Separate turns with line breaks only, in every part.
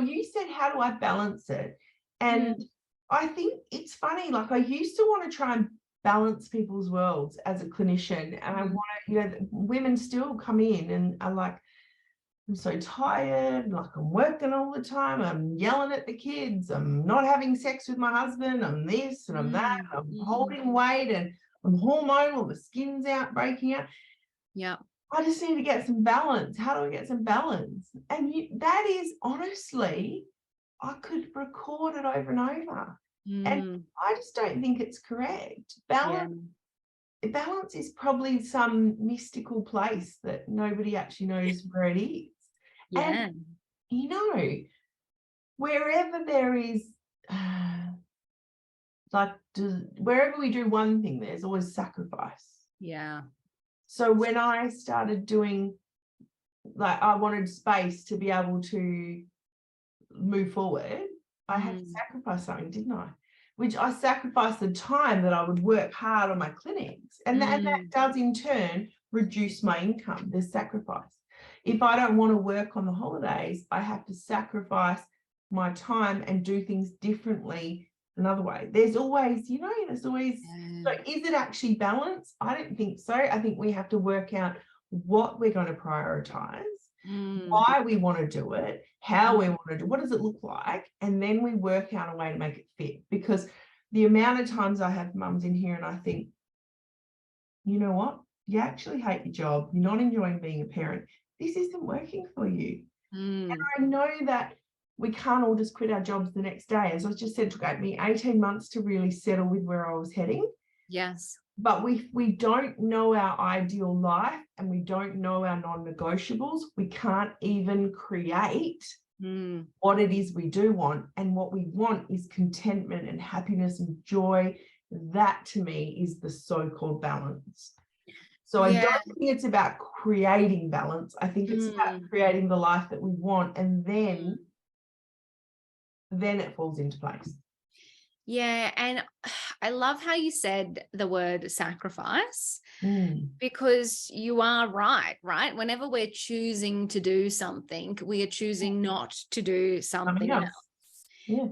you said, how do I balance it? And I think it's funny, like I used to want to try and balance people's worlds as a clinician, and I want to, you know, women still come in and are like, I'm so tired, like I'm working all the time, I'm yelling at the kids, I'm not having sex with my husband, I'm this and I'm that, I'm holding weight and I'm hormonal, the skin's out, breaking out.
Yeah.
I just need to get some balance. How do I get some balance? And that is honestly, I could record it over and over. And I just don't think it's correct. Balance is probably some mystical place that nobody actually knows where it is. And, you know, wherever there is, wherever we do one thing, there's always sacrifice.
Yeah.
So when I started doing, like, I wanted space to be able to move forward, I had to sacrifice something, didn't I? Which I sacrificed the time that I would work hard on my clinics. And that does in turn reduce my income. There's sacrifice. If I don't want to work on the holidays, I have to sacrifice my time and do things differently another way. There's always, you know, so is it actually balance? I don't think so. I think we have to work out what we're going to prioritize, why we want to do it, how we want to do it, what does it look like, and then we work out a way to make it fit. Because the amount of times I have mums in here and I think, you know what, you actually hate your job, you're not enjoying being a parent, this isn't working for you. And I know that we can't all just quit our jobs the next day. As I just said, it took me 18 months to really settle with where I was heading.
Yes.
But we don't know our ideal life and we don't know our non-negotiables, we can't even create what it is we do want. And what we want is contentment and happiness and joy. That to me is the so-called balance. So I don't think it's about creating balance. I think it's about creating the life that we want, and then it falls into place.
Yeah. And I love how you said the word sacrifice, because you are right? Whenever we're choosing to do something, we are choosing not to do something else. Yeah.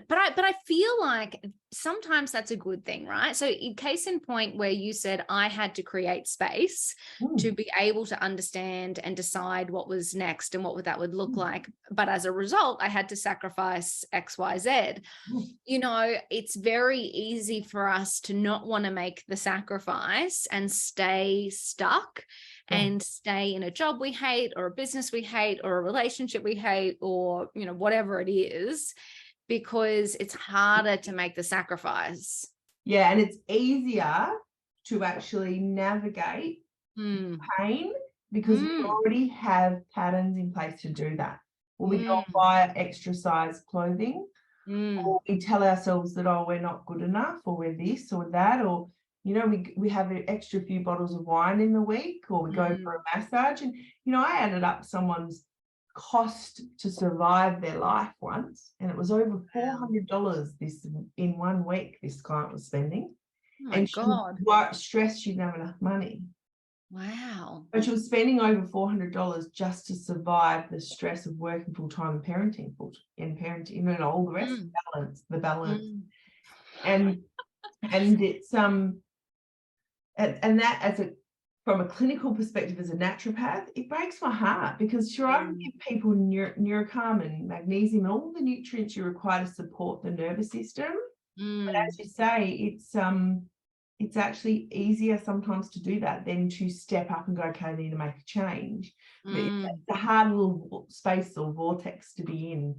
But I feel like sometimes that's a good thing, right? So in case in point where you said I had to create space to be able to understand and decide what was next and what that would look like. But as a result, I had to sacrifice X, Y, Z. You know, it's very easy for us to not want to make the sacrifice and stay stuck and stay in a job we hate, or a business we hate, or a relationship we hate, or, you know, whatever it is, because it's harder to make the sacrifice.
Yeah, and it's easier to actually navigate pain because we already have patterns in place to do that. Or we go buy extra size clothing, or we tell ourselves that, oh, we're not good enough, or we're this or that, or, you know, we have an extra few bottles of wine in the week, or we go for a massage. And, you know, I added up someone's cost to survive their life once, and it was over $400 in 1 week this client was spending.
Oh my God.
She was stressed she didn't have enough money.
Wow.
But she was spending over $400 just to survive the stress of working full-time and parenting, you know, all the rest, the balance. And it's and that, as a from a clinical perspective, as a naturopath, it breaks my heart, because sure, I can give people neurocalm and magnesium and all the nutrients you require to support the nervous system. But as you say, it's actually easier sometimes to do that than to step up and go, okay, I need to make a change. It's a hard little space or vortex to be in.